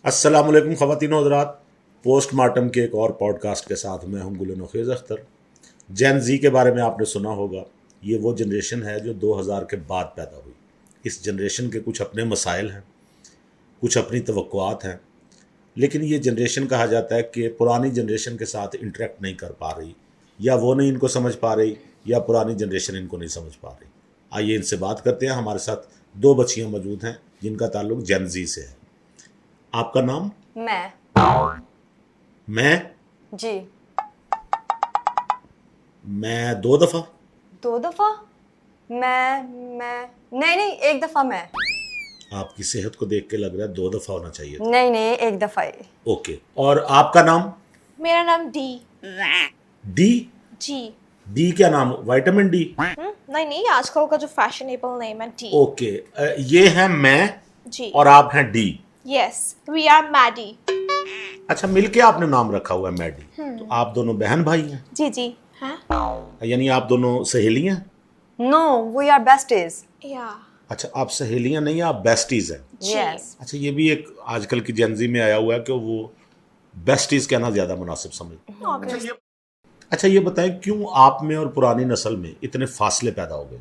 अस्सलामुअलैकुम ख़वातीन और हज़रात, पोस्टमार्टम के एक और पॉडकास्ट के साथ मैं हूं गुल नोखेज़ अख्तर। जेन ज़ी के बारे में आपने सुना होगा। ये वो जनरेशन है जो 2000 के बाद पैदा हुई। इस जनरेशन के कुछ अपने मसाइल हैं, कुछ अपनी तवक्कुआत हैं, लेकिन ये जनरेशन कहा जाता है कि पुरानी जनरेशन के साथ इंटरेक्ट नहीं कर पा रही, या वो नहीं इनको समझ पा रही, या पुरानी जनरेशन इनको नहीं समझ पा रही। आइए इनसे बात करते हैं। हमारे साथ दो बच्चियाँ मौजूद हैं जिनका ताल्लुक जेन ज़ी से है। आपका नाम? मैं जी। मैं दो दफा मैं नहीं, एक दफा मैं। आपकी सेहत को देख के लग रहा है दो दफा होना चाहिए था। नहीं, एक दफा ही। ओके, और आपका नाम? मेरा नाम डी। डी? जी। डी क्या नाम? Vitamin D? नहीं, आजकल का जो फैशनेबल नेम है डी। ओके, ये है मैं जी। और आप हैं D. Yes, we are Maddy. अच्छा, मिलके आपने नाम रखा हुआ है मैडी। तो आप दोनों बहन भाई हैं? जी। हाँ? यानी आप दोनों सहेलियां? No, we are besties. Yeah. अच्छा, आप सहेलियां नहीं, आप बेस्टीज हैं। यस। अच्छा, ये भी एक आजकल की जेनजी में आया हुआ है कि वो बेस्टीज कहना ज्यादा मुनासिब समझते हैं। अच्छा, ये बताएं क्यों आप में और पुरानी नस्ल में इतने फासले पैदा हो गए?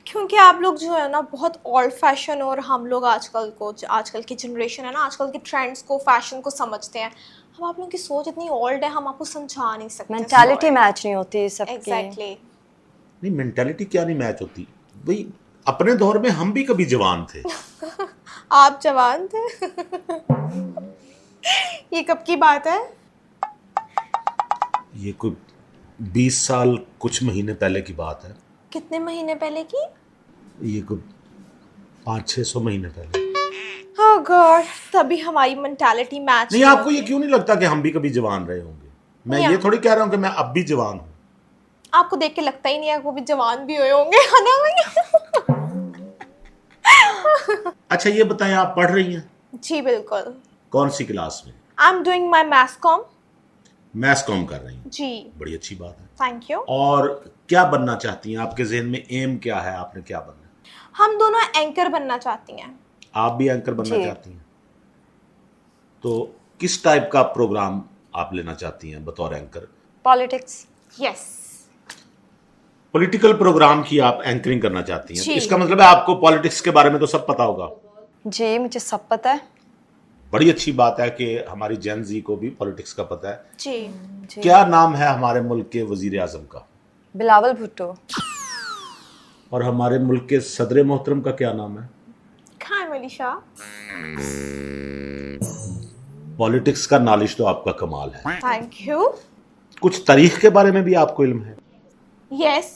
क्योंकि आप लोग जो है ना बहुत ओल्ड फैशन, और हम लोग आजकल की जनरेशन है ना, आजकल के ट्रेंड्स को, फैशन को समझते हैं। हम आप लोगों की सोच इतनी ओल्ड है, हम आपको समझा नहीं सकते। मेंटालिटी मैच नहीं होती सबकी। एग्जैक्टली। नहीं, मेंटालिटी क्या नहीं मैच होती भाई? अपने दौर में हम भी कभी जवान थे। आप जवान थे? ये कब की बात है? ये कोई 20 साल कुछ महीने पहले की बात है। कितने महीने पहले की? ये कोई 500-600 महीने पहले। Oh God, तभी हमारी मेंटालिटी मैच नहीं, आपको ये क्यों नहीं लगता कि हम भी कभी जवान रहे होंगे? मैं ये थोड़ी कह रहा हूँ कि मैं अब भी जवान हूँ। आपको देख के लगता ही नहीं है वो भी जवान भी हुए होंगे, है ना भैया? अच्छा, ये बताएं, आप पढ़ रही हैं? जी बिल्कुल। कौन सी क्लास में? I am doing my maths com. Maths com कर रही हैं? जी। बड़ी अच्छी बात है। Thank you. और क्या बनना चाहती हैं? आपके जहन में एम क्या है? आपने क्या बनना है? हम दोनों एंकर बनना चाहती हैं। आप भी एंकर बनना जी। चाहती हैं? तो किस टाइप का प्रोग्राम आप लेना चाहती हैं बतौर anchor? Politics. Yes. Political program की आप एंकरिंग करना चाहती हैं? जी। इसका मतलब है आपको पॉलिटिक्स के बारे में तो सब पता होगा। जी, मुझे सब पता है। बड़ी अच्छी बात है कि हमारी जेन जी को भी पॉलिटिक्स का पता है। जी। क्या नाम है हमारे मुल्क के वजीर आजम का? बिलावल भुट्टो। और हमारे मुल्क के सदर मोहतरम का क्या नाम है? खान वली शाह। पॉलिटिक्स का नॉलेज तो आपका कमाल है। Thank you. कुछ तारीख के बारे में भी आपको इल्म है? यस।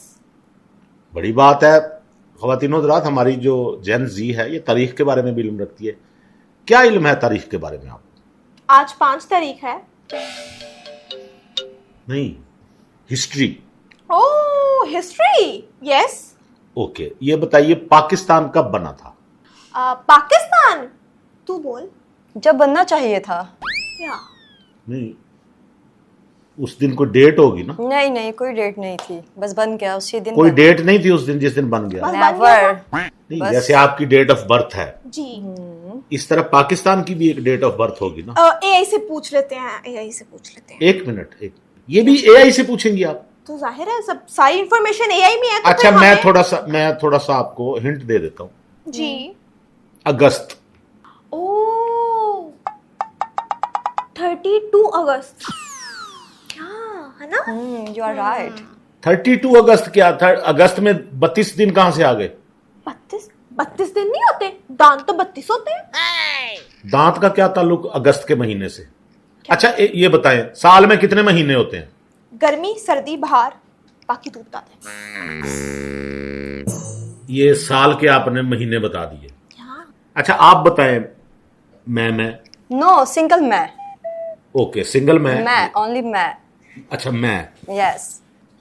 बड़ी बात है। ख़वातीन हज़रात, हमारी जो जेन जी है ये तारीख के बारे में भी इल्म रखती है। क्या इल्म है तारीख के बारे में आपको? आज 5 तारीख है। नहीं, हिस्ट्री। ओह, हिस्ट्री। यस। ओके, ये बताइए पाकिस्तान कब बना था? पाकिस्तान। तू बोल। जब बनना चाहिए था। या। नहीं, उस दिन कोई डेट होगी ना? नहीं, कोई डेट नहीं थी, बस बन गया उसी दिन। कोई डेट नहीं थी उस दिन जिस दिन बन गया? बस बन गया नेवर। नहीं, बस। जैसे आपकी डेट ऑफ बर्थ है जी। इस तरह पाकिस्तान की भी एक डेट ऑफ बर्थ होगी ना? एआई से पूछ लेते हैं। एक मिनट, ये भी एआई से पूछेंगी आप? तो जाहिर है सब सारी इंफॉर्मेशन एआई में है। तो अच्छा, फिर मैं थोड़ा सा आपको हिंट दे देता हूँ। जी। अगस्त। ओह, 32 अगस्त। क्या है ना? You are right. 32 अगस्त क्या था? अगस्त में 32 दिन कहां से आ गए? 32 दिन नहीं होते? दांत तो 32 होते हैं। दांत का क्या ताल्लुक अगस्त के महीने से? अच्छा, ये बताएं, साल में कितने महीने होते हैं? गर्मी, सर्दी, बहार, बाकी तो बता दें। ये साल के आपने महीने बता दिए। हाँ। अच्छा, आप बताएं। मैं नो, सिंगल मैं। ओके, सिंगल मैं ओनली मैं। अच्छा, मैं यस।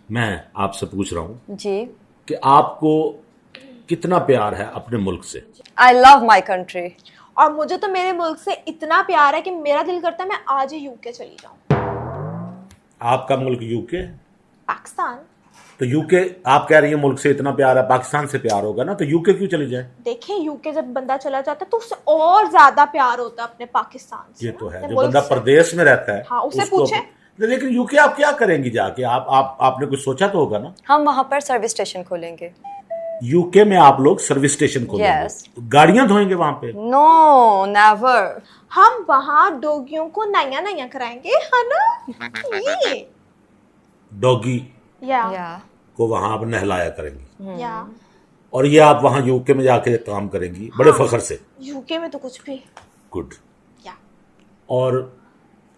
मैं आपसे पूछ रहा हूं जी। कि आपको कितना प्यार है अपने मुल्क से? I love my country. और मुझे तो मेरे मुल्क से इतना प्यार है कि मेरा दिल करता है मैं आज ही यूके चली जाऊं। आपका मुल्क यूके? पाकिस्तान। तो यूके आप कह रही हैं मुल्क से इतना प्यार है, पाकिस्तान से प्यार होगा ना, तो यूके क्यों चली जाए? देखिए यूके जब बंदा चला जाता है तो उससे और ज्यादा प्यार होता है अपने पाकिस्तान से ये ना, तो है, अपने जो मुल्क बंदा से। प्रदेश में रहता है हाँ, उससे उसको- पूछे। लेकिन यूके आप क्या करेंगी जाके? आपने कुछ सोचा तो होगा ना? हम वहाँ पर सर्विस स्टेशन खोलेंगे। यूके में आप लोग सर्विस स्टेशन खोलेंगे? Yes. गाड़ियां धोएंगे वहां पे? No, never. हम वहाँ डोगियों को नया नया कराएंगे, है ना? ये डॉगी या को वहां आप नहलाया करेंगी या और ये आप वहां यूके में जाके काम करेंगी बड़े फख्र से? यूके में तो कुछ भी। गुड। या और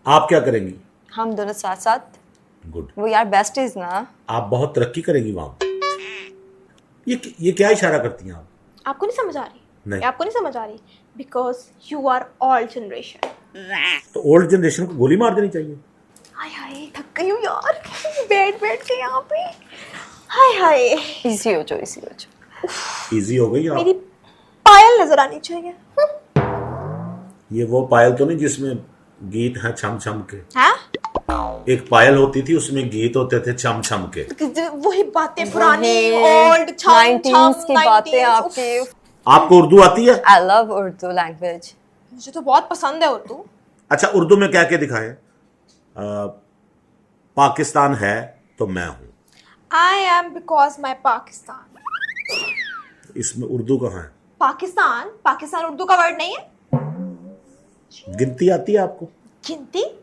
आप क्या करेंगी? हम दोनों साथ साथ। गुड। वो यार बेस्टीज ना। आप बहुत तरक्की करेंगी वहां। ये क्या इशारा करती हैं आप? आपको नहीं समझ आ रही? नहीं। ये आपको नहीं समझ आ रही? Because you are old generation. तो ओल्ड जनरेशन को गोली मार देनी चाहिए। हाय हाय, थक गई हूँ यार बैठ बैठ के यहाँ पे। हाय हाय, इजी हो जाओ, इजी हो जाओ। इजी हो गई मेरी आप? पायल नजर आनी चाहिए। ये वो पायल तो नहीं जिसमें गीत हैं छम छम के? हाँ? एक पायल होती थी उसमें गीत होते थे छम छम के। वही बातें पुरानी ओल्ड 90s की बातें आपकी। आपको उर्दू आती है? I love Urdu language. मुझे तो बहुत पसंद है उर्दू। अच्छा, उर्दू में क्या क्या दिखाएं? पाकिस्तान है तो मैं हूं, I am because my Pakistan. इसमें उर्दू कहाँ है? पाकिस्तान, पाकिस्तान उर्दू का वर्ड नहीं है। गिनती आती है आपको? गिनती?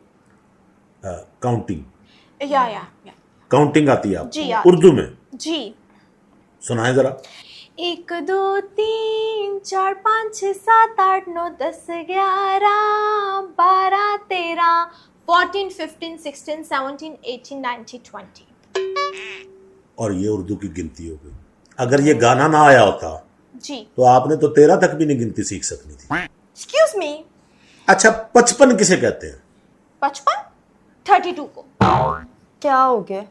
काउंटिंग? या काउंटिंग आती है आपको? जी, आती। उर्दू में जी। सुनाए जरा। 1 2 3 4 5 6 7 8 9 10 11 12 13 14 15 16 17 18 19 20। और ये उर्दू की गिनती हो गई। अगर ये गाना ना आया होता जी। तो आपने तो 13 तक भी नहीं गिनती सीख सकनी थी। Excuse me. अच्छा, 55 किसे कहते हैं? 55? 32 को। क्या हो गया?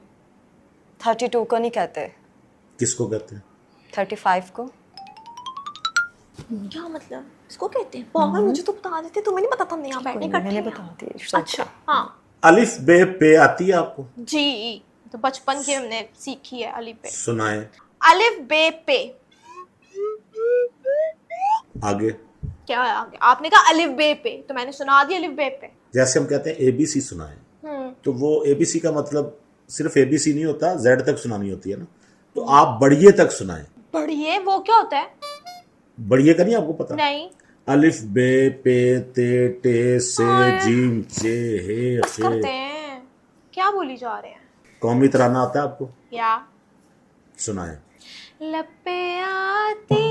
32 को नहीं कहते, किसको कहते हैं? 35 को। क्या मतलब? इसको कहते हैं पागल? मुझे तो बता देते, तुम्हें नहीं पता था, हमने यहाँ बैठने का मैंने time बता दी। अच्छा हाँ अलिफ बे पे आती है आपको? जी, तो बचपन की हमने सीखी है अलिफ बे। सुनाए अलिफ बे पे। आगे। क्या है आगे? आपने कहा अलिफ बे पे तो मैंने सुना दिया अलिफ बे पे। जैसे हम कहते हैं एबीसी सुनाए, तो वो एबीसी का मतलब सिर्फ एबीसी नहीं होता, जेड तक सुनानी होती है ना, तो आप बढ़िए तक सुनाए। बढ़िए वो क्या होता है? बढ़िए का नहीं आपको पता? नहीं। अलिफ बे पे ते टे से जीम चे हे बस खे। करते हैं, क्या बोली जा रहे हैं? कौमी तराना आता है आपको? या सुनाए। लपे आती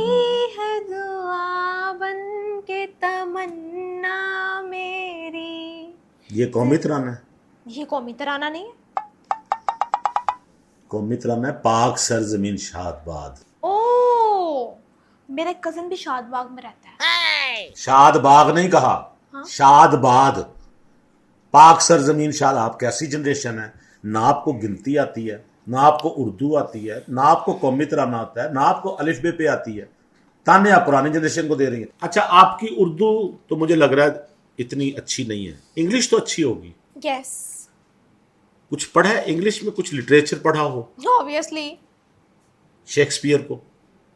है दुआ बन के तमन्ना मेरी। ये कौमी तराना है? ये कौमी तराना नहीं है। कौमी तराना है पाक सरजमीन शादबाद। ओ, मेरा कजन भी शादबाग में रहता है। शादबाग नहीं कहा, शादबाद। पाक सरजमीन शाद। आप कैसी जनरेशन है? ना आपको गिनती आती है, ना आपको उर्दू आती है, ना आपको कौमी तराना आता है, ना आपको अलिफ बे पे आती है। ताने आप पुरानी जनरेशन को दे रही हैं। अच्छा, आपकी उर्दू तो मुझे लग रहा है इतनी अच्छी नहीं है। इंग्लिश तो अच्छी होगी। यस, कुछ पढ़ा है इंग्लिश में? कुछ लिटरेचर पढ़ा हो? ऑब्वियसली। शेक्सपियर को?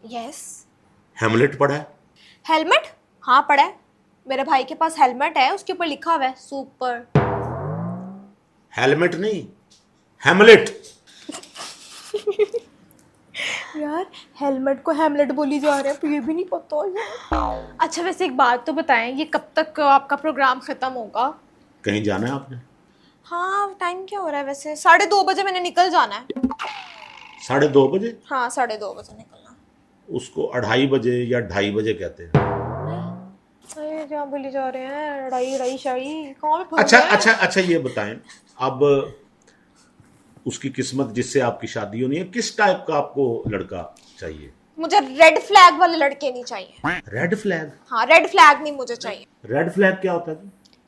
यस। हेमलेट पढ़ा है? हेलमेट? हाँ पढ़ा है। मेरे भाई के पास हेलमेट है, उसके ऊपर लिखा हुआ है सुपर। हेलमेट नहीं, हेमलेट। यार हेलमेट को हेमलेट बोली जा रहे हैं, तो ये भी नहीं पता यार। अच्छा वैसे एक बात तो बताएं, ये कब तक आपका प्रोग्राम खत्म होगा? कहीं जाना है आपने? हाँ, टाइम क्या हो रहा है वैसे? 2:30 बजे मैंने निकल जाना है। 2:30 बजे? हाँ 2:30 बजे निकलना। उसको 2:30 बजे या 2:30 बजे कहते हैं। अरे क्या बोली जा रहे हैं? लड़ाई लड़ाई शाई कहाँ पे फंस अच्छा गए? अच्छा अच्छा, ये बताएं, अब उसकी किस्मत जिससे आपकी शादी होनी है, किस टाइप का आपको लड़का चाहिए? मुझे रेड फ्लैग वाले लड़के नहीं चाहिए। Red flag? हाँ, रेड फ्लैग नहीं मुझे चाहिए। रेड फ्लैग क्या होता है?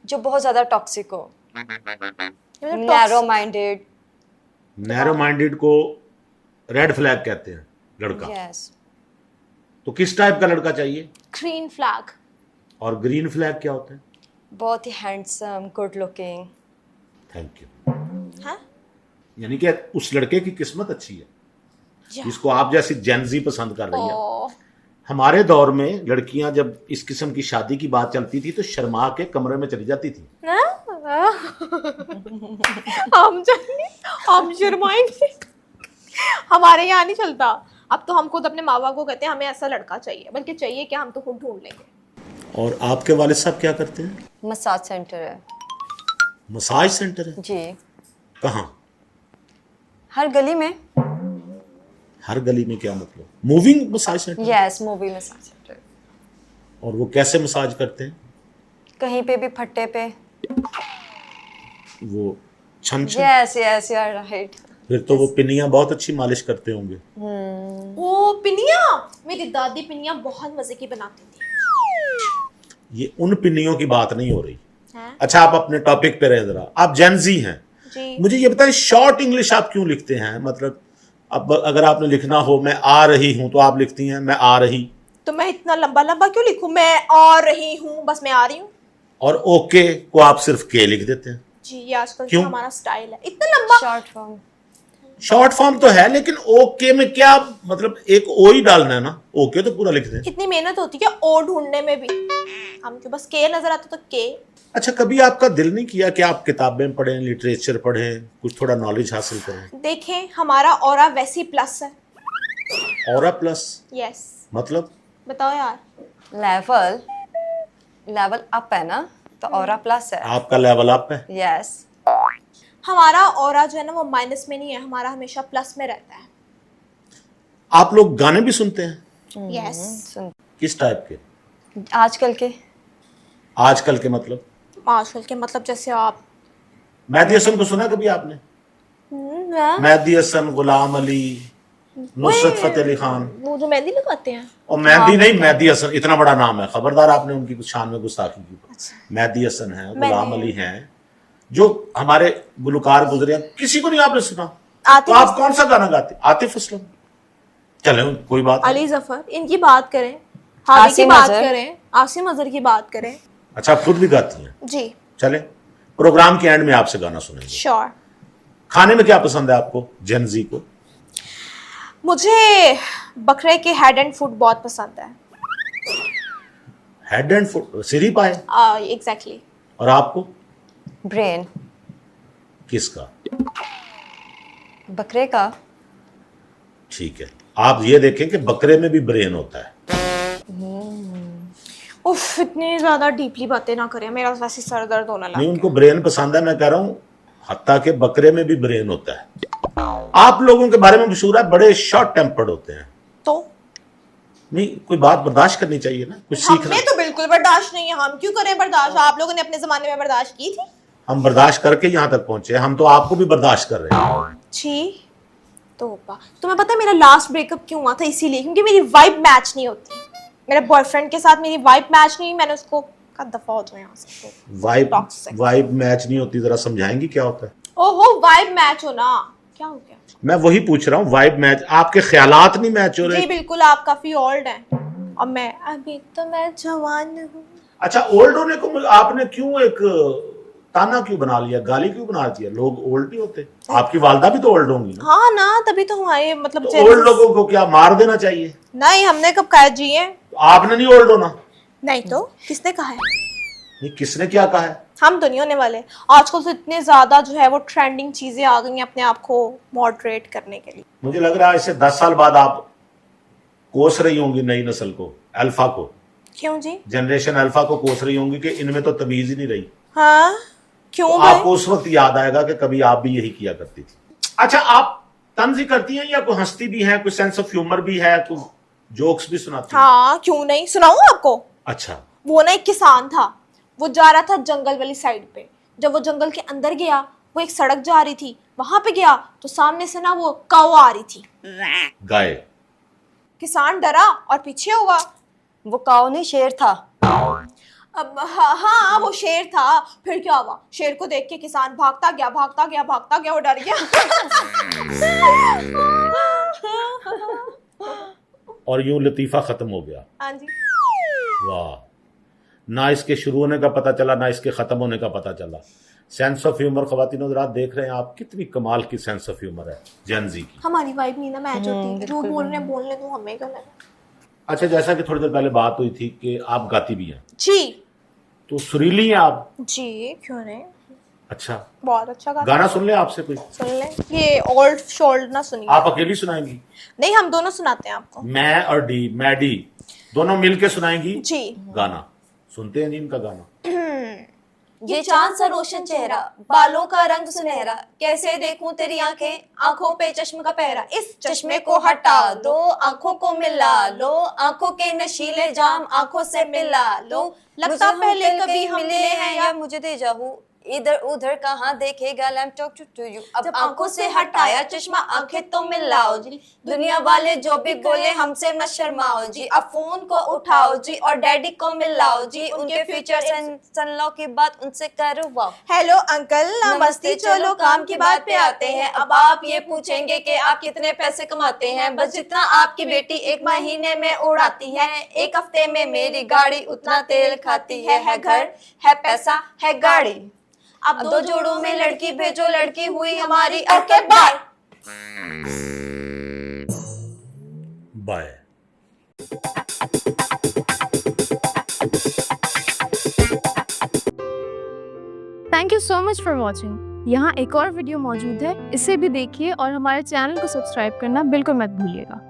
जो बहुत ज्यादा टॉक्सिक हो, मुझे नैरो माइंडेड। नैरो माइंडेड को रेड फ्लैग कहते हैं लड़का। यस। तो किस टाइप का लड़का चाहिए? Green flag. और ग्रीन फ्लैग क्या होते हैं? बहुत ही handsome, good looking. Thank you. हाँ यानी कि उस लड़के की किस्मत अच्छी है या जिसको आप जैसी जेनजी पसंद कर रही है। ओ हमारे दौर में लड़कियां जब इस किस्म की शादी की बात चलती थी तो शर्मा के कमरे में चली जाती थी। हम शर्माएंगे, हमारे यहाँ नहीं चलता। अब तो हम खुद अपने माँ बाप को कहते हैं हमें ऐसा लड़का चाहिए, बल्कि चाहिए क्या, हम तो खुद ढूंढ लेंगे। और आपके वालिद साहब क्या करते हैं? मसाज सेंटर है मसाज सेंटर है? जी, कहाँ? हर गली में। हर गली में क्या मतलब? Moving massage centre? Yes, movie massage centre. और वो कैसे मसाज करते हैं? कहीं पे भी, फट्टे पे। वो छन छन? Yes yes, you are right. फिर तो वो पिनियां बहुत अच्छी मालिश करते होंगे। ओ पिनिया, मेरी दादी पिनिया बहुत मजे की बनाती थी। ये उन पिनियों की बात नहीं हो रही। हैं? अच्छा, आप अपने टॉपिक पे रहे जरा। आप जेनजी हैं, जी मुझे ये बताएं शॉर्ट इंग्लिश आप क्यों लिखते हैं? मतलब अब अगर आपने लिखना हो मैं आ रही हूं तो आप लिखती हैं मैं आ रही, तो मैं इतना लंबा लंबा क्यों लिखूं? मैं आ रही हूँ, बस मैं आ रही हूँ। और ओके को आप सिर्फ के लिख देते हैं। जी ये आजकल क्यों? का हमारा स्टाइल है, इतना लंबा। Short form. शॉर्ट फॉर्म तो है लेकिन ओके में क्या मतलब, एक ओ ही डालना है ना, ओके तो पूरा लिख दें। कितनी मेहनत होती है ओ ढूंढने में भी, हम क्यों बस के नजर आता तो के। अच्छा, कभी आपका दिल नहीं किया कि आप किताबें पढ़ें, लिटरेचर पढ़ें, कुछ थोड़ा नॉलेज हासिल करें? देखें हमारा ऑरा वैसी प्लस है। ऑरा प्लस यस, मतलब? बताओ यार। लेवल लेवल अप है ना, तो ऑरा प्लस है। आपका लेवल अप है? यस। हमारा ऑरा जो है ना वो माइनस में नहीं है, हमारा हमेशा प्लस में रहता है। आप लोग गाने भी सुनते हैं? यस सुन, किस टाइप के? आजकल के। आजकल के मतलब? आजकल के मतलब जैसे आप मेहदी हसन को सुना कभी आपने? मेहदी हसन, गुलाम अली, नुसरत फतेह अली खान। वो जो मेहंदी लगाते हैं। और मेहदी नहीं, मेहदी हसन, इतना बड़ा नाम है, खबरदार आपने उनकी कुछ शान में गुस्ताखी की। मेहदी हसन है, गुलाम अली हैं, जो हमारे गुलकार गुजरे हैं, किसी को नहीं आपने सुना? तो आप कौन सा गाना गाते? आतिफ असलम? चले कोई बात नहीं। अली जफर, इनकी बात करें, हादी की आसिम बात अजहर। करें, आसिम अजहर की बात करें। अच्छा, आप खुद भी गाती हैं? जी चले प्रोग्राम के एंड में आपसे गाना सुनेंगे। श्योर। खाने में क्या पसंद है आपको, जेनजी को? मुझे बकरे के हेड एंड फुट बहुत पसंद है। हेड एंड फुट, सिरी पाए? एग्जैक्टली। और आपको? ब्रेन। किसका? बकरे का। ठीक है, आप ये देखें कि बकरे में भी ब्रेन होता है। उफ, इतनी ज्यादा डीपली बातें ना करें, मेरा वैसे सर दर्द होने लगा। नहीं, उनको ब्रेन पसंद है, मैं कह रहा हूं हत्ता के बकरे में भी ब्रेन होता है। आप लोगों के बारे में मशहूर है बड़े शॉर्ट टेम्पर्ड होते हैं। तो नहीं, कोई बात बर्दाश्त करनी चाहिए ना, कुछ सीखना। हमें तो बिल्कुल बर्दाश्त नहीं है, हम क्यों करें बर्दाश्त? आप लोगों ने अपने जमाने में बर्दाश्त की थी। हम बर्दाश्त करके यहाँ तक पहुंचे, हम तो आपको भी बर्दाश्त कर रहे हैं। छी, तो तुम्हें पता है मेरा लास्ट ब्रेकअप क्यों हुआ था? इसीलिए क्योंकि मेरी वाइब मैच नहीं होती। मेरे बॉयफ्रेंड के साथ मेरी वाइब मैच नहीं, मैंने उसको कहा दफा हो जाओ यहाँ से। वाइब मैच नहीं होती, जरा समझाएंगी क्या होता है? ओहो, वाइब मैच होना क्या हो गया? मैं वही पूछ रहा हूँ, वाइब मैच, आपके ख्यालात नहीं मैच हो जी रहे? बिल्कुल, आप काफी ओल्ड हैं और मैं अभी तो मैं जवान हूँ। अच्छा, ओल्ड होने को आपने क्यों एक ताना क्यों बना लिया, गाली क्यों बना दिया? लोग ओल्ड नहीं होते, आपकी वालदा भी तो ओल्ड होंगी ना। हाँ ना, तभी तो हमारे मतलब तो ओल्ड लोगों को क्या मार देना चाहिए? नहीं, हमने कब कहा जी है? आपने नहीं ओल्ड होना। नहीं तो किसने कहा है? नहीं, किसने क्या कहा है? हम तो नहीं होने वाले। आजकल तो इतने ज्यादा जो है वो ट्रेंडिंग चीजें आ गई हैं अपने आप को मॉडरेट करने के लिए। मुझे लग रहा है इससे 10 साल बाद आप कोस रही होंगी नई नस्ल को, अल्फा को। क्यों जी? जनरेशन अल्फा को कोस रही होंगी कि इनमें तो तमीज ही नहीं रही। हाँ क्यों तो भाई? आपको उस वक्त याद आएगा कि कभी आप भी यही किया करती थी। अच्छा, आप तंज ही करती हैं या कोई हंसती भी है, कोई सेंस ऑफ ह्यूमर भी है, कोई जोक्स भी सुनाती हैं? हाँ क्यों नहीं, सुनाऊं आपको? अच्छा, वो ना एक किसान था, वो जा रहा था जंगल वाली साइड पे। जब वो जंगल के अंदर गया, वो एक सड़क जा रही थी, वहां पे गया तो सामने से ना वो काऊ आ रही थी। गाय। किसान डरा और पीछे हुआ। वो काऊ नहीं, शेर था। अब हाँ वो शेर था। फिर क्या हुआ? शेर को देख के किसान भागता गया भागता गया भागता गया, वो डर गया। और यूं लतीफा खत्म हो गया। हाँ जी। वाह, ना इसके शुरू होने का पता चला, ना इसके ख़त्म होने का पता चला। सेंस ऑफ ह्यूमर, ख़वातीन हज़रात देख रहे हैं आप, कितनी कमाल की सेंस ऑफ ह्यूमर है जेन ज़ी की। हमारी वाइब नहीं ना मैच होती, जो बोल रहे हैं बोलने दो हमें क्या लेना। अच्छा, जैसा कि थोड़ी देर पहले बात हुई थी कि आप गाती भी हैं, जी तो सुरीली हैं आप? जी क्यों नहीं, अच्छा, बहुत अच्छा गाना सुन ले आपसे कोई, सुन ले। ये ओल्ड शोल्ड ना सुनिए। आप अकेली सुनाएंगी? नहीं, हम दोनों सुनाते हैं आपको। मैं और मैडी दोनों मिलके सुनाएंगी जी। गाना। सुनते हैं जी इनका गाना। ये चांद सा रोशन चेहरा, बालों का रंग सुनहरा, कैसे देखूं तेरी आंखें, आंखों पे चश्मे का पहरा, इस चश्मे को हटा दो, आंखों को मिला लो, आंखों के नशीले जाम आंखों से मिला लो, लगता पहले कभी हम मिले हैं या मुझे दे जाऊं, इधर उधर कहाँ देखेगा, लेट टॉक टू यू, अब आंखों से हटाया चश्मा, आंखें तो मिलाओ जी, दुनिया वाले जो भी बोले हमसे मत शर्माओ जी, अब फोन को उठाओ जी और डैडी को मिलाओ जी, उनके फ्यूचर सन की बात उनसे करवाओ। हेलो अंकल नमस्ते, चलो काम की बात पे आते हैं। अब आप ये पूछेंगे कि आप कितने पैसे कमाते हैं, बस जितना आपकी बेटी एक महीने में उड़ाती है, एक हफ्ते में मेरी गाड़ी उतना तेल खाती है घर है पैसा है गाड़ी, अब दो जोड़ों में लड़की भेजो, लड़की हुई हमारी। Okay bye bye. Thank you so much for watching. यहाँ एक और वीडियो मौजूद है, इसे भी देखिए और हमारे चैनल को सब्सक्राइब करना बिल्कुल मत भूलिएगा।